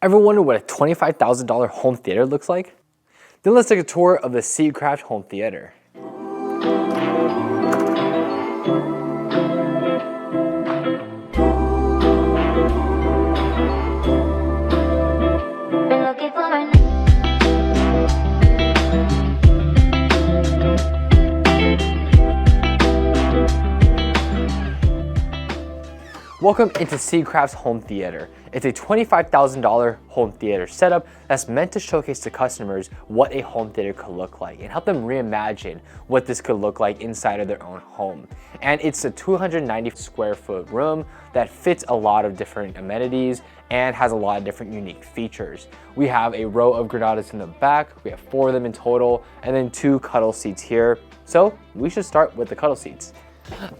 Ever wonder what a $25,000 home theater looks like? Then let's take a tour of the Seatcraft home theater. Welcome into Seatcraft's home theater. It's a $25,000 home theater setup that's meant to showcase to customers what a home theater could look like and help them reimagine what this could look like inside of their own home. And it's a 290 square foot room that fits a lot of different amenities and has a lot of different unique features. We have a row of granadas in the back, we have 4 of them in total, and then 2 cuddle seats here. So we should start with the cuddle seats.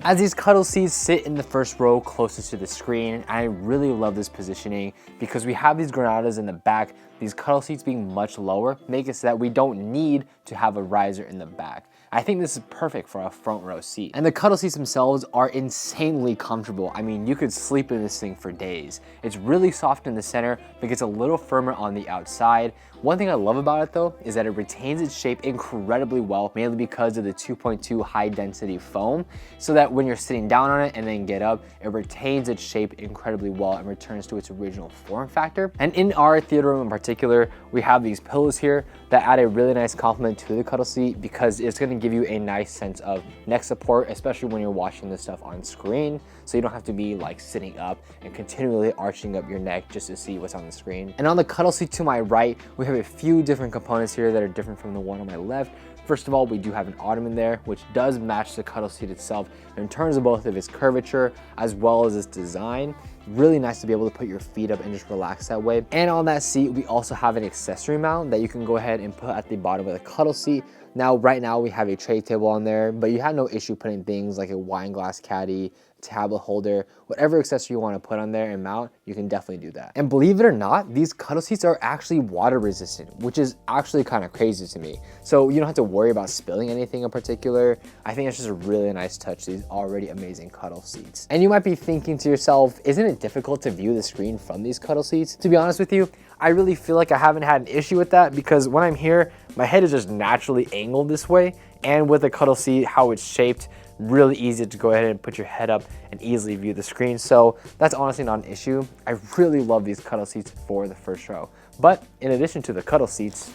As these cuddle seats sit in the first row closest to the screen, I really love this positioning because we have these granadas in the back. These cuddle seats being much lower make it so that we don't need to have a riser in the back. I think this is perfect for a front row seat. And the cuddle seats themselves are insanely comfortable. I mean, you could sleep in this thing for days. It's really soft in the center, but gets a little firmer on the outside. One thing I love about it though, is that it retains its shape incredibly well, mainly because of the 2.2 high density foam, so that when you're sitting down on it and then get up, it retains its shape incredibly well and returns to its original form factor. And in our theater room in particular, we have these pillows here that add a really nice complement to the cuddle seat because it's gonna give you a nice sense of neck support, especially when you're watching this stuff on screen. So you don't have to be like sitting up and continually arching up your neck just to see what's on the screen. And on the cuddle seat to my right, we have a few different components here that are different from the one on my left. First of all, we do have an ottoman there, which does match the cuddle seat itself in terms of both of its curvature as well as its design. Really nice to be able to put your feet up and just relax that way. And on that seat, we also have an accessory mount that you can go ahead and put at the bottom of the cuddle seat. Now, right now we have a tray table on there, but you have no issue putting things like a wine glass caddy, tablet holder, whatever accessory you want to put on there and mount, you can definitely do that. And believe it or not, these cuddle seats are actually water resistant, which is actually kind of crazy to me. So you don't have to worry about spilling anything in particular. I think it's just a really nice touch, these already amazing cuddle seats. And you might be thinking to yourself, isn't it difficult to view the screen from these cuddle seats? To be honest with you, I really feel like I haven't had an issue with that because when I'm here, my head is just naturally angled this way. And with the cuddle seat, how it's shaped, really easy to go ahead and put your head up and easily view the screen. So that's honestly not an issue. I really love these cuddle seats for the first row. But in addition to the cuddle seats,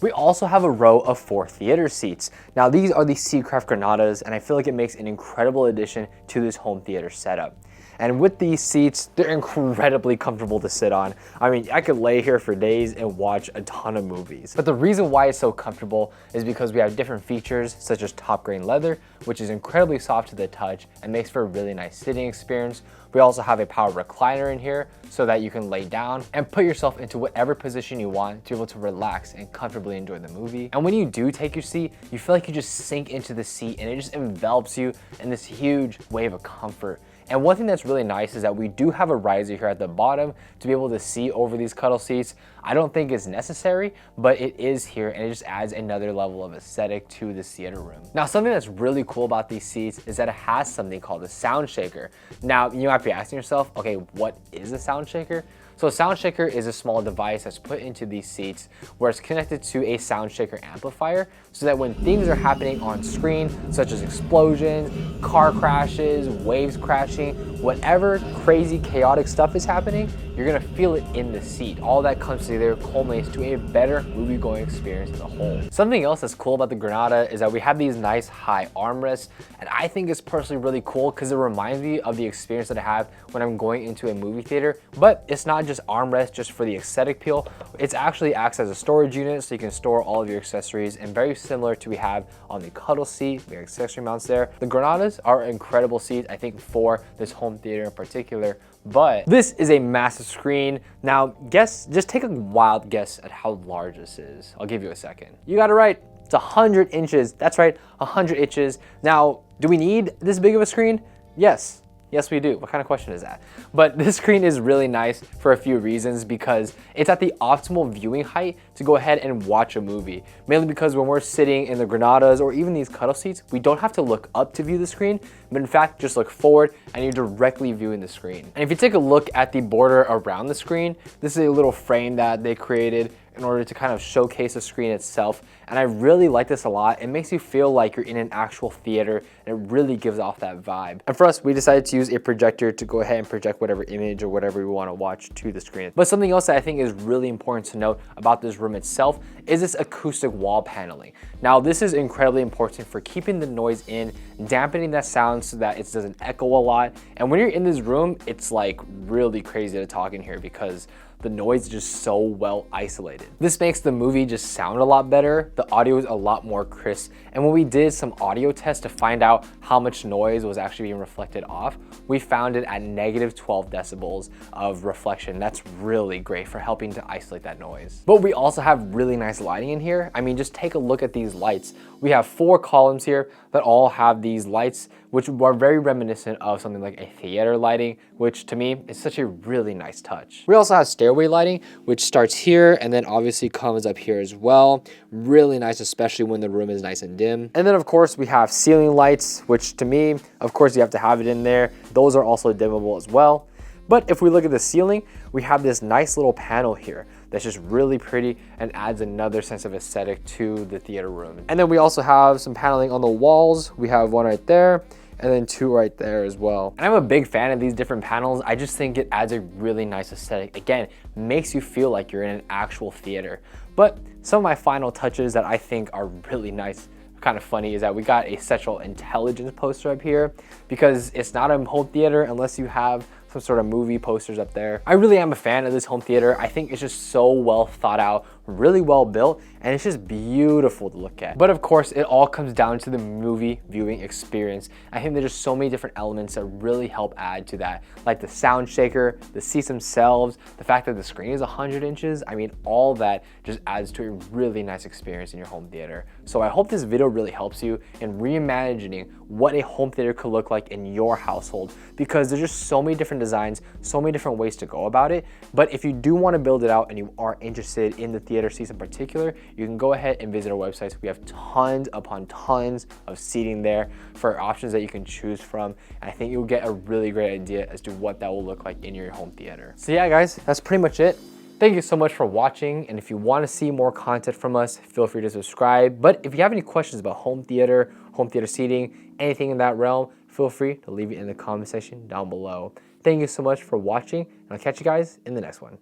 we also have a row of 4 theater seats. Now these are the Seatcraft Granadas, and I feel like it makes an incredible addition to this home theater setup. And with these seats, they're incredibly comfortable to sit on. I mean, I could lay here for days and watch a ton of movies. But the reason why it's so comfortable is because we have different features such as top grain leather, which is incredibly soft to the touch and makes for a really nice sitting experience. We also have a power recliner in here so that you can lay down and put yourself into whatever position you want to be able to relax and comfortably enjoy the movie. And when you do take your seat, you feel like you just sink into the seat and it just envelops you in this huge wave of comfort. And one thing that's really nice is that we do have a riser here at the bottom to be able to see over these cuddle seats. I don't think it's necessary, but it is here and it just adds another level of aesthetic to this theater room. Now, something that's really cool about these seats is that it has something called a sound shaker. Now, you might be asking yourself, okay, what is a sound shaker? So a sound shaker is a small device that's put into these seats where it's connected to a sound shaker amplifier so that when things are happening on screen, such as explosions, car crashes, waves crashing, whatever crazy chaotic stuff is happening, you're gonna feel it in the seat. All that comes together culminates to a better movie-going experience as a whole. Something else that's cool about the Granada is that we have these nice high armrests, and I think it's personally really cool because it reminds me of the experience that I have when I'm going into a movie theater. But it's not just armrest just for the aesthetic appeal. It actually acts as a storage unit so you can store all of your accessories, and very similar to we have on the cuddle seat, we have accessory mounts there. The Granadas are incredible seats, I think, for this home theater in particular. But this is a massive screen. Now, just take a wild guess at how large this is. I'll give you a second. You got it right. It's 100 inches. That's right, 100 inches. Now, do we need this big of a screen? Yes. Yes, we do. What kind of question is that? But this screen is really nice for a few reasons because it's at the optimal viewing height to go ahead and watch a movie. Mainly because when we're sitting in the Granadas or even these cuddle seats, we don't have to look up to view the screen but in fact just look forward and you're directly viewing the screen. And if you take a look at the border around the screen, this is a little frame that they created in order to kind of showcase the screen itself. And I really like this a lot. It makes you feel like you're in an actual theater, and it really gives off that vibe. And for us, we decided to use a projector to go ahead and project whatever image or whatever we want to watch to the screen. But something else that I think is really important to note about this room itself is this acoustic wall paneling. Now, this is incredibly important for keeping the noise in, dampening that sound so that it doesn't echo a lot. And when you're in this room, it's like really crazy to talk in here because the noise is just so well isolated. This makes the movie just sound a lot better. The audio is a lot more crisp. And when we did some audio tests to find out how much noise was actually being reflected off, we found it at negative 12 decibels of reflection. That's really great for helping to isolate that noise. But we also have really nice lighting in here. I mean, just take a look at these lights. We have 4 columns here that all have these lights, which are very reminiscent of something like a theater lighting, which to me is such a really nice touch. We also have stairway lighting, which starts here and then obviously comes up here as well. Really nice, especially when the room is nice and dim. And then of course we have ceiling lights, which to me, of course you have to have it in there. Those are also dimmable as well. But if we look at the ceiling, we have this nice little panel here that's just really pretty and adds another sense of aesthetic to the theater room. And then we also have some paneling on the walls. We have one right there and then 2 right there as well. And I'm a big fan of these different panels. I just think it adds a really nice aesthetic. Again, makes you feel like you're in an actual theater. But some of my final touches that I think are really nice, kind of funny, is that we got a central intelligence poster up here because it's not a home theater unless you have some sort of movie posters up there. I really am a fan of this home theater. I think it's just so well thought out, really well built, and it's just beautiful to look at. But of course, it all comes down to the movie viewing experience. I think there's just so many different elements that really help add to that, like the sound shaker, the seats themselves, the fact that the screen is 100 inches. I mean, all that just adds to a really nice experience in your home theater. So I hope this video really helps you in reimagining what a home theater could look like in your household, because there's just so many different designs, so many different ways to go about it. But if you do want to build it out and you are interested in the theater seats in particular, you can go ahead and visit our websites. We have tons upon tons of seating there for options that you can choose from. And I think you'll get a really great idea as to what that will look like in your home theater. So yeah, guys, that's pretty much it. Thank you so much for watching, and if you want to see more content from us, feel free to subscribe. But if you have any questions about home theater seating, anything in that realm, feel free to leave it in the comment section down below. Thank you so much for watching, and I'll catch you guys in the next one.